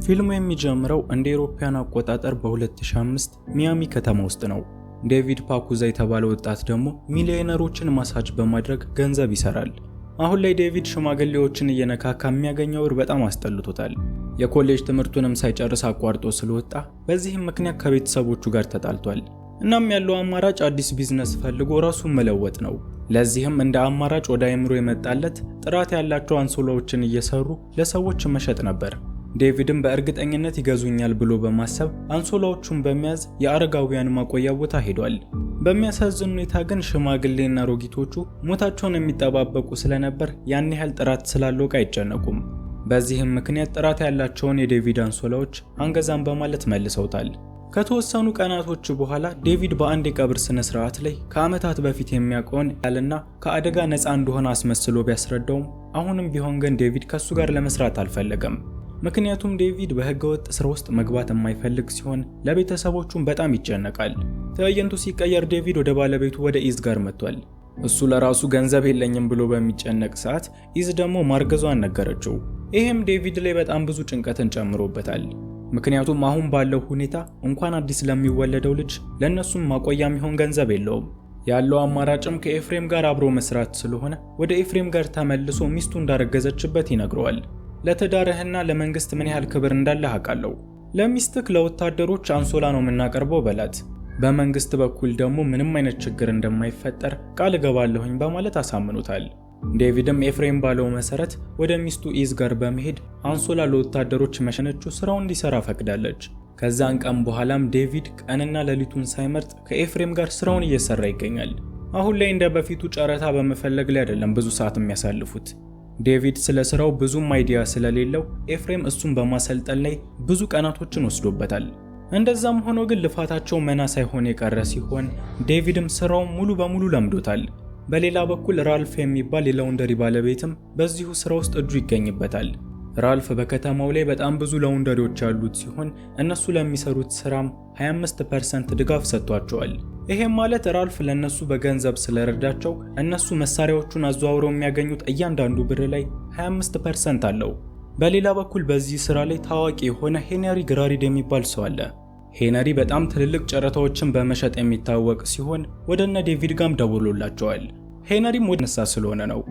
ፊልሙ የሚጀምረው እንደ አውሮፓውያን አቆጣጠር በ2005 ሚያሚ ከተማ ውስጥ ነው። ዴቪድ ፓኩዛ የተባለ ወጣት ደግሞ ሚሊዮነሮችን ማሳጅ በማድረግ ገንዘብ ይሰራል። አሁን ላይ ዴቪድ ሽማግሌዎችን እየነካካ የሚያገኘው ብር በጣም አስጠልቶታል። የኮሌጅ ትምህርቱንም ሳይጨርስ አቋርጦ ስለወጣ በዚህም ምክንያት ከቤተሰቦቹ ጋር ተጣልቷል። እናም ያለው አማራጭ አዲስ ቢዝነስ ፈልጎ ራሱን መለወጥ ነው። ለዚህም እንደ አማራጭ ወደ አእምሮ የመጣለት ጥራት ያላቸው አንሶላዎችን እየሰሩ ለሰዎች መሸጥ ነበር። ዴቪድም በእርግጠኝነት ይገዙኛል ብሎ በማሰብ አንሶላዎቹን በመያዝ የአረጋውያን ማቆያ ቦታ ሄዷል። በሚያሳዝን ሁኔታ ግን ሽማግሌና አሮጊቶቹ ሞታቸውን የሚጠባበቁ ስለነበር ያን ያህል ጥራት ስላለው ዕቃ አይጨነቁም። በዚህም ምክንያት ጥራት ያላቸውን የዴቪድ አንሶላዎች አንገዛም በማለት መልሰውታል። ከተወሰኑ ቀናቶች በኋላ ዴቪድ በአንድ የቀብር ስነ ስርዓት ላይ ከዓመታት በፊት የሚያውቀውን ያልና ከአደጋ ነፃ እንደሆነ አስመስሎ ቢያስረዳውም አሁንም ቢሆን ግን ዴቪድ ከሱ ጋር ለመስራት አልፈለገም። ምክንያቱም ዴቪድ በህገወጥ ስራ ውስጥ መግባት የማይፈልግ ሲሆን ለቤተሰቦቹም በጣም ይጨነቃል። ትዕይንቱ ሲቀየር ዴቪድ ወደ ባለቤቱ ወደ ኢዝ ጋር መጥቷል። እሱ ለራሱ ገንዘብ የለኝም ብሎ በሚጨነቅ ሰዓት ኢዝ ደግሞ ማርገዟን ነገረችው። ይሄም ዴቪድ ላይ በጣም ብዙ ጭንቀትን ጨምሮበታል። ምክንያቱም አሁን ባለው ሁኔታ እንኳን አዲስ ለሚወለደው ልጅ ለነሱም ማቆያ የሚሆን ገንዘብ የለውም። ያለው አማራጭም ከኤፍሬም ጋር አብሮ መስራት ስለሆነ ወደ ኤፍሬም ጋር ተመልሶ ሚስቱ እንዳረገዘችበት ይነግረዋል። ለትዳርህና ለመንግስት ምን ያህል ክብር እንዳለህ አውቃለሁ። ለሚስትክ ለወታደሮች አንሶላ ነው የምናቀርበው በላት። በመንግስት በኩል ደግሞ ምንም አይነት ችግር እንደማይፈጠር ቃል እገባለሁኝ በማለት አሳምኑታል። ዴቪድም ኤፍሬም ባለው መሰረት ወደ ሚስቱ ኢዝ ጋር በመሄድ አንሶላ ለወታደሮች መሸነችው ስራውን እንዲሰራ ፈቅዳለች። ከዛን ቀን በኋላም ዴቪድ ቀንና ሌሊቱን ሳይመርጥ ከኤፍሬም ጋር ስራውን እየሰራ ይገኛል። አሁን ላይ እንደ በፊቱ ጨረታ በመፈለግ ላይ አይደለም ብዙ ሰዓት የሚያሳልፉት። ዴቪድ ስለ ስራው ብዙም አይዲያ ስለሌለው ኤፍሬም እሱን በማሰልጠን ላይ ብዙ ቀናቶችን ወስዶበታል። እንደዛም ሆኖ ግን ልፋታቸው መና ሳይሆን የቀረ ሲሆን ዴቪድም ስራውን ሙሉ በሙሉ ለምዶታል። በሌላ በኩል ራልፍ የሚባል የላውንደሪ ባለቤትም በዚሁ ስራ ውስጥ እጁ ይገኝበታል። ራልፍ በከተማው ላይ በጣም ብዙ ላውንደሪዎች ያሉት ሲሆን እነሱ ለሚሰሩት ስራም 25% ድጋፍ ሰጥቷቸዋል። ይሄም ማለት ራልፍ ለነሱ በገንዘብ ስለረዳቸው እነሱ መሳሪያዎቹን አዘዋውረው የሚያገኙት እያንዳንዱ ብር ላይ 25% አለው። በሌላ በኩል በዚህ ስራ ላይ ታዋቂ የሆነ ሄነሪ ግራሪድ የሚባል ሰው አለ። ሄነሪ በጣም ትልልቅ ጨረታዎችን በመሸጥ የሚታወቅ ሲሆን ወደነ ዴቪድ ጋም ደውሎላቸዋል። ሄነሪም ወደ ነሳ ስለሆነ ነው።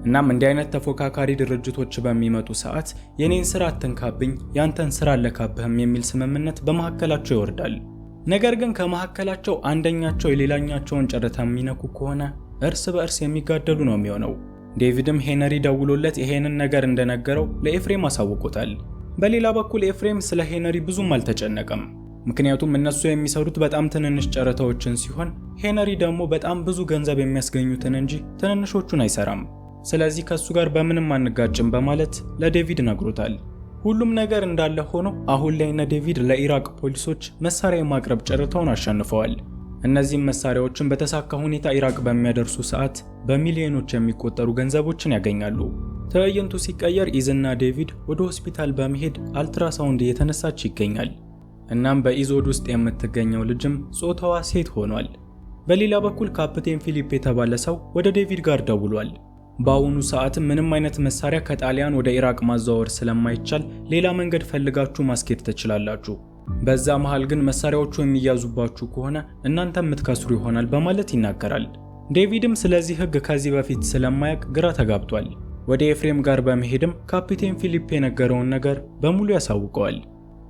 እናም እንዲህ አይነት ተፎካካሪ ድርጅቶች በሚመጡ ሰዓት የኔን ስራ አትንካብኝ፣ ያንተን ስራ አለካብህም የሚል ስምምነት በመሐከላቸው ይወርዳል። ነገር ግን ከመሐከላቸው አንደኛቸው የሌላኛቸውን ጨረታ የሚነኩ ከሆነ እርስ በእርስ የሚጋደሉ ነው የሚሆነው። ዴቪድም ሄነሪ ደውሎለት ይሄንን ነገር እንደነገረው ለኤፍሬም አሳውቆታል። በሌላ በኩል ኤፍሬም ስለ ሄነሪ ብዙም አልተጨነቀም። ምክንያቱም እነሱ የሚሰሩት በጣም ትንንሽ ጨረታዎችን ሲሆን ሄነሪ ደግሞ በጣም ብዙ ገንዘብ የሚያስገኙትን እንጂ ትንንሾቹን አይሰራም። ስለዚህ ከሱ ጋር በምንም አንጋጭም በማለት ለዴቪድ ነግሮታል። ሁሉም ነገር እንዳለ ሆኖ አሁን ላይ ዴቪድ ለኢራቅ ፖሊሶች መሳሪያ የማቅረብ ጨረታውን አሸንፈዋል። እነዚህም መሳሪያዎችን በተሳካ ሁኔታ ኢራቅ በሚያደርሱ ሰዓት በሚሊዮኖች የሚቆጠሩ ገንዘቦችን ያገኛሉ። ትዕይንቱ ሲቀየር ኢዝና ዴቪድ ወደ ሆስፒታል በመሄድ አልትራሳውንድ እየተነሳች ይገኛል። እናም በኢዞድ ውስጥ የምትገኘው ልጅም ጾታዋ ሴት ሆኗል። በሌላ በኩል ካፕቴን ፊሊፕ የተባለ ሰው ወደ ዴቪድ ጋር ደውሏል። በአሁኑ ሰዓትም ምንም አይነት መሳሪያ ከጣሊያን ወደ ኢራቅ ማዛወር ስለማይቻል ሌላ መንገድ ፈልጋችሁ ማስኬድ ትችላላችሁ። በዛ መሃል ግን መሳሪያዎቹ የሚያዙባችሁ ከሆነ እናንተ የምትከስሩ ይሆናል በማለት ይናገራል። ዴቪድም ስለዚህ ህግ ከዚህ በፊት ስለማያውቅ ግራ ተጋብቷል። ወደ ኤፍሬም ጋር በመሄድም ካፕቴን ፊሊፕ የነገረውን ነገር በሙሉ ያሳውቀዋል።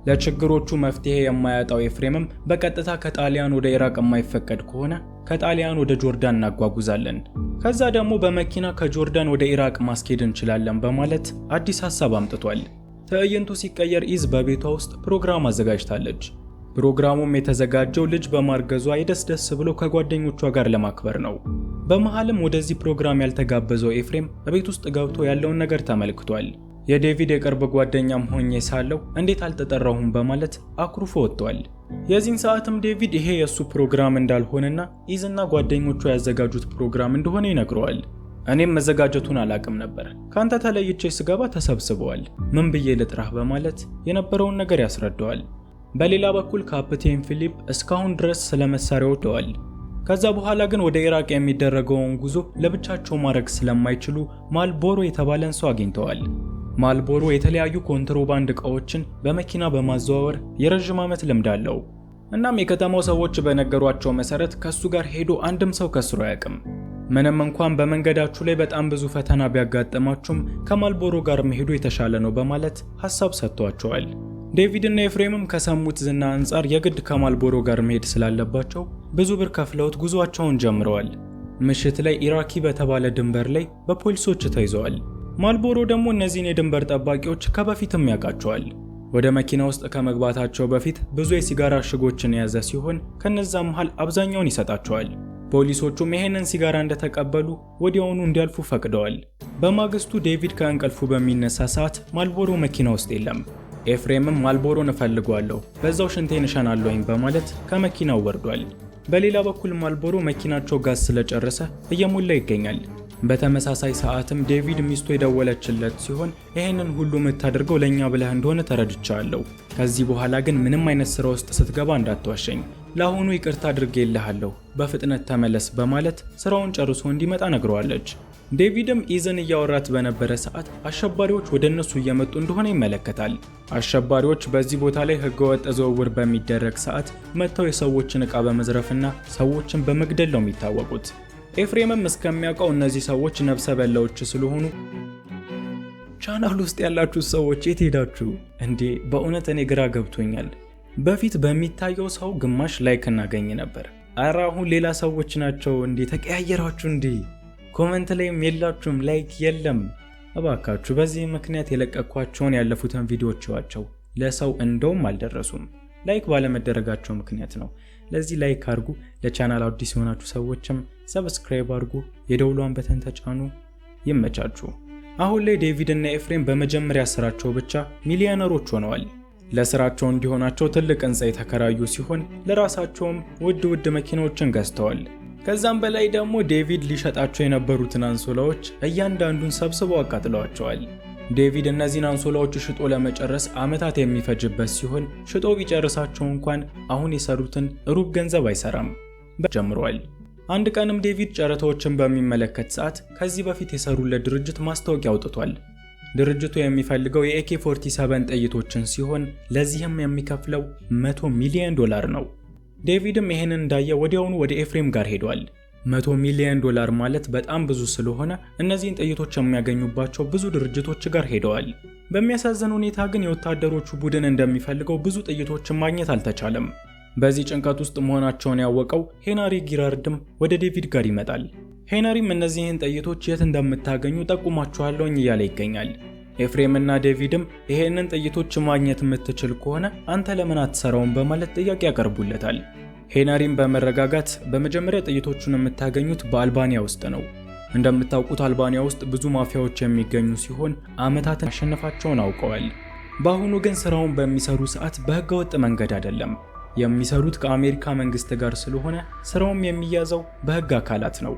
ለችግሮቹ መፍትሄ የማያጣው ኤፍሬምም በቀጥታ ከጣሊያን ወደ ኢራቅ የማይፈቀድ ከሆነ ከጣሊያን ወደ ጆርዳን እናጓጉዛለን፣ ከዛ ደግሞ በመኪና ከጆርዳን ወደ ኢራቅ ማስኬድ እንችላለን በማለት አዲስ ሐሳብ አምጥቷል። ትዕይንቱ ሲቀየር ኢዝ በቤቷ ውስጥ ፕሮግራም አዘጋጅታለች። ፕሮግራሙም የተዘጋጀው ልጅ በማርገዟ የደስደስ ብሎ ከጓደኞቿ ጋር ለማክበር ነው። በመሃልም ወደዚህ ፕሮግራም ያልተጋበዘው ኤፍሬም በቤት ውስጥ ገብቶ ያለውን ነገር ተመልክቷል። የዴቪድ የቅርብ ጓደኛም ሆኜ ሳለው እንዴት አልተጠራሁም በማለት አኩርፎ ወጥቷል። የዚህን ሰዓትም ዴቪድ ይሄ የሱ ፕሮግራም እንዳልሆነና ኢዝና ጓደኞቹ ያዘጋጁት ፕሮግራም እንደሆነ ይነግረዋል። እኔም መዘጋጀቱን አላቅም ነበር፣ ካንተ ተለይቼ ስገባ ተሰብስበዋል፣ ምን ብዬ ልጥራህ በማለት የነበረውን ነገር ያስረዳዋል። በሌላ በኩል ካፕቴን ፊሊፕ እስካሁን ድረስ ስለ መሳሪያው ደዋል። ከዛ በኋላ ግን ወደ ኢራቅ የሚደረገውን ጉዞ ለብቻቸው ማድረግ ስለማይችሉ ማልቦሮ የተባለን ሰው አግኝተዋል። ማልቦሮ የተለያዩ ኮንትሮባንድ ዕቃዎችን በመኪና በማዘዋወር የረጅም ዓመት ልምድ አለው። እናም የከተማው ሰዎች በነገሯቸው መሰረት ከሱ ጋር ሄዶ አንድም ሰው ከስሮ አያውቅም። ምንም እንኳን በመንገዳችሁ ላይ በጣም ብዙ ፈተና ቢያጋጥማችሁም ከማልቦሮ ጋር መሄዱ የተሻለ ነው በማለት ሐሳብ ሰጥቷቸዋል። ዴቪድ እና ኤፍሬምም ከሰሙት ዝና አንጻር የግድ ከማልቦሮ ጋር መሄድ ስላለባቸው ብዙ ብር ከፍለውት ጉዟቸውን ጀምረዋል። ምሽት ላይ ኢራኪ በተባለ ድንበር ላይ በፖሊሶች ተይዘዋል። ማልቦሮ ደግሞ እነዚህን የድንበር ጠባቂዎች ከበፊትም ያውቃቸዋል። ወደ መኪና ውስጥ ከመግባታቸው በፊት ብዙ የሲጋራ እሽጎችን የያዘ ሲሆን ከነዛ መሃል አብዛኛውን ይሰጣቸዋል። ፖሊሶቹም ይሄንን ሲጋራ እንደተቀበሉ ወዲያውኑ እንዲያልፉ ፈቅደዋል። በማግስቱ ዴቪድ ከእንቅልፉ በሚነሳ ሰዓት ማልቦሮ መኪና ውስጥ የለም። ኤፍሬምም ማልቦሮን እፈልገዋለሁ፣ በዛው ሽንቴን እሸናለሁኝ በማለት ከመኪናው ወርዷል። በሌላ በኩል ማልቦሮ መኪናቸው ጋዝ ስለጨረሰ እየሞላ ይገኛል። በተመሳሳይ ሰዓትም ዴቪድ ሚስቱ የደወለችለት ሲሆን ይሄንን ሁሉ የምታደርገው ለኛ ብለህ እንደሆነ ተረድቻለሁ። ከዚህ በኋላ ግን ምንም አይነት ስራ ውስጥ ስትገባ እንዳትዋሸኝ። ለአሁኑ ይቅርታ አድርጌልሃለሁ፣ በፍጥነት ተመለስ በማለት ስራውን ጨርሶ እንዲመጣ ነግረዋለች። ዴቪድም ኢዘን እያወራት በነበረ ሰዓት አሸባሪዎች ወደ እነሱ እየመጡ እንደሆነ ይመለከታል። አሸባሪዎች በዚህ ቦታ ላይ ህገወጥ ዝውውር በሚደረግ ሰዓት መጥተው የሰዎችን ዕቃ በመዝረፍና ሰዎችን በመግደል ነው የሚታወቁት። ኤፍሬምም እስከሚያውቀው እነዚህ ሰዎች ነፍሰ በላዎች ስለሆኑ ቻናል ውስጥ ያላችሁ ሰዎች የት ሄዳችሁ እንዴ? በእውነት እኔ ግራ ገብቶኛል። በፊት በሚታየው ሰው ግማሽ ላይክ እናገኝ ነበር። ኧረ አሁን ሌላ ሰዎች ናቸው እንዴ? ተቀያየራችሁ እንዴ? ኮሜንት ላይም የላችሁም፣ ላይክ የለም። እባካችሁ በዚህ ምክንያት የለቀኳቸውን ያለፉትን ቪዲዮዎች ዋቸው። ለሰው እንደውም አልደረሱም፣ ላይክ ባለመደረጋቸው ምክንያት ነው። ለዚህ ላይክ አድርጉ። ለቻናል አዲስ የሆናችሁ ሰዎችም ሰብስክራይብ አድርጉ፣ የደውሏን በተን ተጫኑ። ይመቻችሁ። አሁን ላይ ዴቪድ እና ኤፍሬም በመጀመሪያ ስራቸው ብቻ ሚሊዮነሮች ሆነዋል። ለስራቸው እንዲሆናቸው ትልቅ ህንጻ የተከራዩ ሲሆን ለራሳቸውም ውድ መኪናዎችን ገዝተዋል። ከዛም በላይ ደግሞ ዴቪድ ሊሸጣቸው የነበሩትን አንሶላዎች እያንዳንዱን ሰብስበው አቃጥለዋቸዋል። ዴቪድ እነዚህን አንሶላዎች ሽጦ ለመጨረስ ዓመታት የሚፈጅበት ሲሆን ሽጦ ቢጨርሳቸው እንኳን አሁን የሰሩትን ሩብ ገንዘብ አይሰራም ጀምሯል። አንድ ቀንም ዴቪድ ጨረታዎችን በሚመለከት ሰዓት ከዚህ በፊት የሰሩለት ድርጅት ማስታወቂያ አውጥቷል። ድርጅቱ የሚፈልገው የAK-47 ጥይቶችን ሲሆን ለዚህም የሚከፍለው $100 ሚሊዮን ነው። ዴቪድም ይሄንን እንዳየ ወዲያውኑ ወደ ኤፍሬም ጋር ሄዷል። $100 ሚሊዮን ማለት በጣም ብዙ ስለሆነ እነዚህን ጥይቶች የሚያገኙባቸው ብዙ ድርጅቶች ጋር ሄደዋል። በሚያሳዝን ሁኔታ ግን የወታደሮቹ ቡድን እንደሚፈልገው ብዙ ጥይቶችን ማግኘት አልተቻለም። በዚህ ጭንቀት ውስጥ መሆናቸውን ያወቀው ሄነሪ ጊራርድም ወደ ዴቪድ ጋር ይመጣል። ሄነሪም እነዚህን ጥይቶች የት እንደምታገኙ ጠቁማችኋለሁኝ እያለ ይገኛል። ኤፍሬምና ዴቪድም ይሄንን ጥይቶች ማግኘት የምትችል ከሆነ አንተ ለምን አትሰራውም በማለት ጥያቄ ያቀርቡለታል። ሄነሪም በመረጋጋት በመጀመሪያ ጥይቶቹን የምታገኙት በአልባኒያ ውስጥ ነው። እንደምታውቁት አልባኒያ ውስጥ ብዙ ማፊያዎች የሚገኙ ሲሆን ዓመታትን ማሸነፋቸውን አውቀዋል። በአሁኑ ግን ስራውን በሚሰሩ ሰዓት በህገወጥ መንገድ አይደለም የሚሰሩት፣ ከአሜሪካ መንግስት ጋር ስለሆነ ስራውም የሚያዘው በህግ አካላት ነው።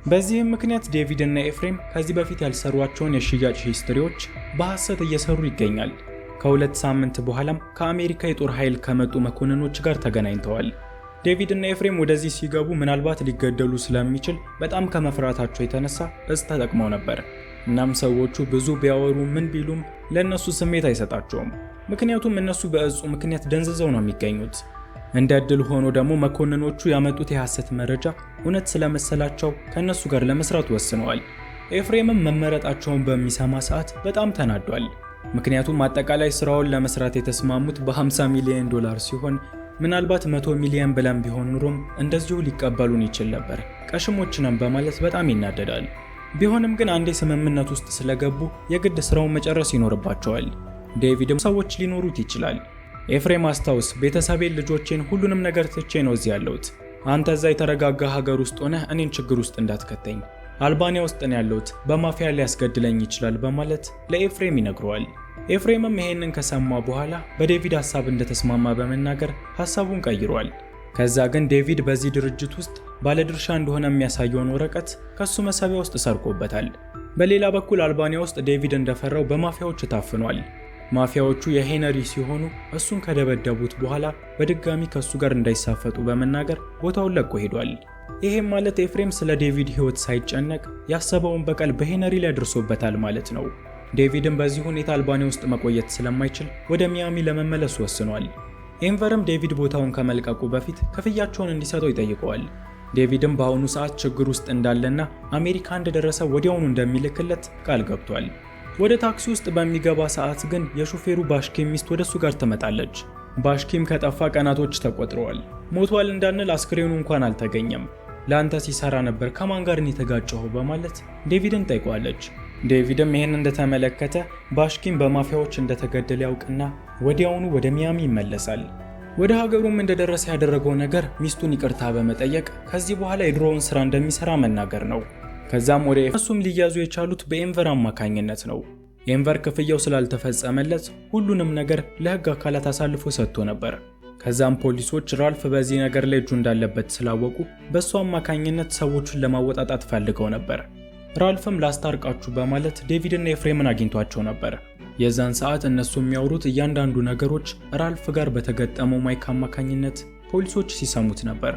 በዚህም ምክንያት ዴቪድ እና ኤፍሬም ከዚህ በፊት ያልሰሯቸውን የሽያጭ ሂስትሪዎች በሐሰት እየሰሩ ይገኛል። ከ2 ሳምንት በኋላም ከአሜሪካ የጦር ኃይል ከመጡ መኮንኖች ጋር ተገናኝተዋል። ዴቪድ እና ኤፍሬም ወደዚህ ሲገቡ ምናልባት ሊገደሉ ስለሚችል በጣም ከመፍራታቸው የተነሳ እጽ ተጠቅመው ነበር። እናም ሰዎቹ ብዙ ቢያወሩ ምን ቢሉም ለእነሱ ስሜት አይሰጣቸውም። ምክንያቱም እነሱ በእጹ ምክንያት ደንዝዘው ነው የሚገኙት። እንደ ዕድል ሆኖ ደግሞ መኮንኖቹ ያመጡት የሐሰት መረጃ እውነት ስለመሰላቸው ከእነሱ ጋር ለመስራት ወስነዋል። ኤፍሬምም መመረጣቸውን በሚሰማ ሰዓት በጣም ተናዷል። ምክንያቱም አጠቃላይ ስራውን ለመስራት የተስማሙት በ$50 ሚሊዮን ሲሆን ምናልባት 100 ሚሊዮን ብለን ቢሆን ኑሮም እንደዚሁ ሊቀበሉን ይችል ነበር፣ ቀሽሞች ነን በማለት በጣም ይናደዳል። ቢሆንም ግን አንዴ ስምምነት ውስጥ ስለገቡ የግድ ስራውን መጨረስ ይኖርባቸዋል። ዴቪድም ሰዎች ሊኖሩት ይችላል። ኤፍሬም አስታውስ፣ ቤተሰቤን፣ ልጆቼን፣ ሁሉንም ነገር ትቼ ነው እዚህ ያለሁት። አንተ እዛ የተረጋጋ ሀገር ውስጥ ሆነህ እኔን ችግር ውስጥ እንዳትከተኝ፣ አልባኒያ ውስጥ ነው ያለሁት፣ በማፊያ ሊያስገድለኝ ይችላል በማለት ለኤፍሬም ይነግረዋል። ኤፍሬምም ይሄንን ከሰማ በኋላ በዴቪድ ሐሳብ እንደተስማማ በመናገር ሐሳቡን ቀይሯል። ከዛ ግን ዴቪድ በዚህ ድርጅት ውስጥ ባለድርሻ እንደሆነ የሚያሳየውን ወረቀት ከሱ መሳቢያ ውስጥ ሰርቆበታል። በሌላ በኩል አልባኒያ ውስጥ ዴቪድ እንደፈራው በማፊያዎች ታፍኗል። ማፊያዎቹ የሄነሪ ሲሆኑ እሱን ከደበደቡት በኋላ በድጋሚ ከሱ ጋር እንዳይሳፈጡ በመናገር ቦታውን ለቆ ሄዷል። ይሄም ማለት ኤፍሬም ስለ ዴቪድ ሕይወት ሳይጨነቅ ያሰበውን በቀል በሄነሪ ላይ አድርሶበታል ማለት ነው። ዴቪድም በዚህ ሁኔታ አልባኒያ ውስጥ መቆየት ስለማይችል ወደ ሚያሚ ለመመለስ ወስኗል። ኤንቨርም ዴቪድ ቦታውን ከመልቀቁ በፊት ክፍያቸውን እንዲሰጠው ይጠይቀዋል። ዴቪድም በአሁኑ ሰዓት ችግር ውስጥ እንዳለና አሜሪካ እንደደረሰ ወዲያውኑ እንደሚልክለት ቃል ገብቷል። ወደ ታክሲ ውስጥ በሚገባ ሰዓት ግን የሹፌሩ ባሽኪም ሚስት ወደሱ ጋር ትመጣለች። ባሽኪም ከጠፋ ቀናቶች ተቆጥረዋል። ሞቷል እንዳንል አስክሬኑ እንኳን አልተገኘም። ለአንተ ሲሰራ ነበር፣ ከማን ጋር የተጋጨኸው በማለት ዴቪድን ጠይቋለች። ዴቪድም ይህን እንደተመለከተ ባሽኪም በማፊያዎች እንደተገደለ ያውቅና ወዲያውኑ ወደ ሚያሚ ይመለሳል። ወደ ሀገሩም እንደደረሰ ያደረገው ነገር ሚስቱን ይቅርታ በመጠየቅ ከዚህ በኋላ የድሮውን ስራ እንደሚሰራ መናገር ነው። ከዛም ወደ እሱም ሊያዙ የቻሉት በኤንቨር አማካኝነት ነው። ኤንቨር ክፍያው ስላልተፈጸመለት ሁሉንም ነገር ለህግ አካላት አሳልፎ ሰጥቶ ነበር። ከዛም ፖሊሶች ራልፍ በዚህ ነገር ላይ እጁ እንዳለበት ስላወቁ በእሱ አማካኝነት ሰዎቹን ለማወጣጣት ፈልገው ነበር። ራልፍም ላስታርቃችሁ በማለት ዴቪድና ኤፍሬምን አግኝቷቸው ነበር። የዛን ሰዓት እነሱ የሚያወሩት እያንዳንዱ ነገሮች ራልፍ ጋር በተገጠመው ማይክ አማካኝነት ፖሊሶች ሲሰሙት ነበር።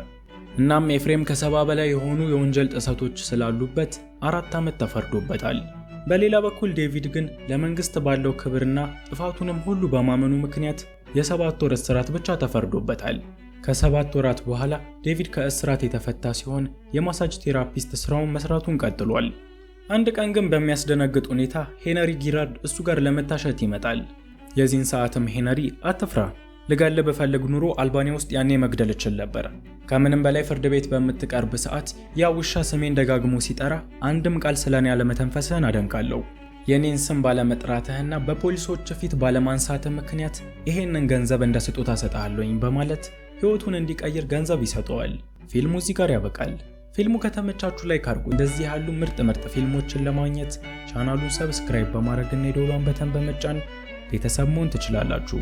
እናም ኤፍሬም ከ70 በላይ የሆኑ የወንጀል ጥሰቶች ስላሉበት 4 ዓመት ተፈርዶበታል። በሌላ በኩል ዴቪድ ግን ለመንግስት ባለው ክብርና ጥፋቱንም ሁሉ በማመኑ ምክንያት የ7 ወር እስራት ብቻ ተፈርዶበታል። ከ7 ወራት በኋላ ዴቪድ ከእስራት የተፈታ ሲሆን የማሳጅ ቴራፒስት ስራውን መስራቱን ቀጥሏል። አንድ ቀን ግን በሚያስደነግጥ ሁኔታ ሄነሪ ጊራርድ እሱ ጋር ለመታሸት ይመጣል። የዚህን ሰዓትም ሄነሪ አትፍራ፣ ልጋለ በፈለግ ኑሮ አልባኒያ ውስጥ ያኔ መግደል እችል ነበር። ከምንም በላይ ፍርድ ቤት በምትቀርብ ሰዓት ያ ውሻ ስሜን ደጋግሞ ሲጠራ አንድም ቃል ስለኔ ያለመተንፈስህን አደንቃለሁ። የኔን ስም ባለመጥራትህና በፖሊሶች ፊት ባለማንሳትህ ምክንያት ይሄንን ገንዘብ እንደ ስጦታ ሰጣለሁኝ በማለት ህይወቱን እንዲቀይር ገንዘብ ይሰጠዋል። ፊልሙ እዚህ ጋር ያበቃል። ፊልሙ ከተመቻችሁ ላይክ አድርጉ። እንደዚህ ያሉ ምርጥ ፊልሞችን ለማግኘት ቻናሉን ሰብስክራይብ በማድረግና የደወሉን በተን በመጫን ቤተሰብ መሆን ትችላላችሁ።